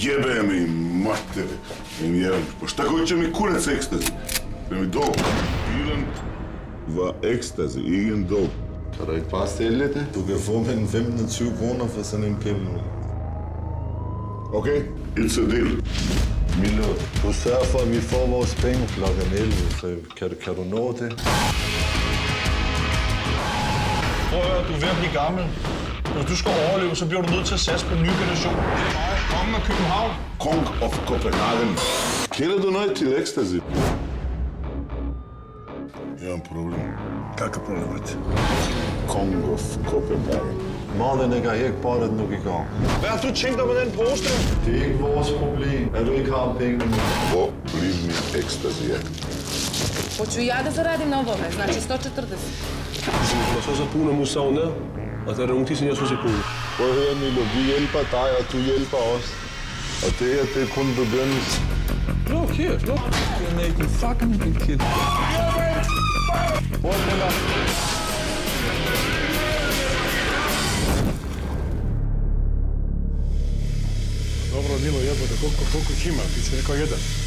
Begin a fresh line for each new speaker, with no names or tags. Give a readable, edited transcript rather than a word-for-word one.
Jebem im matere. Šta koji će mi kurac ekstazi? Mi dog. Igen var ekstazi, igen dog.
Kan du ikke bare stille det?
Du kan få mellem 15 og 20 kroner for sådan en pille nu.
Okay, it's a deal.
Milo, du sørger for, at vi får vores penge klokken 11, så kan du nå det?
Prøv at høre, du er ved at blive gammel. Hvis du skal overleve, så bliver du nødt til at satse på en ny generation. Det er mig, kongen af København.
Kong of Copenhagen. Kender du noget til ekstazi? Jeg har en problem.
Kakav problemet?
Kong of Copenhagen.
Maden ikke har ikke bare den, du gik om.
Hvad har du tænkt dig med den pose?
Det er ikke vores problem, at du ikke har penge nu.
Wo blieb mi ekstazija?
Hoću ja da zaradim na ovome, znači 140.
Og så puner musavne, og der er nogle ting, jeg så ser på.
Prøv at høre, Milo. Vi hjælper dig, og du hjælper os. Og det her, det er kun begyndelsen.
Look here, look. You're making fucking big kid.
Hvor er det?
Dobro, Milo, jebote, koliko ih ima? Ti si rekao jedan.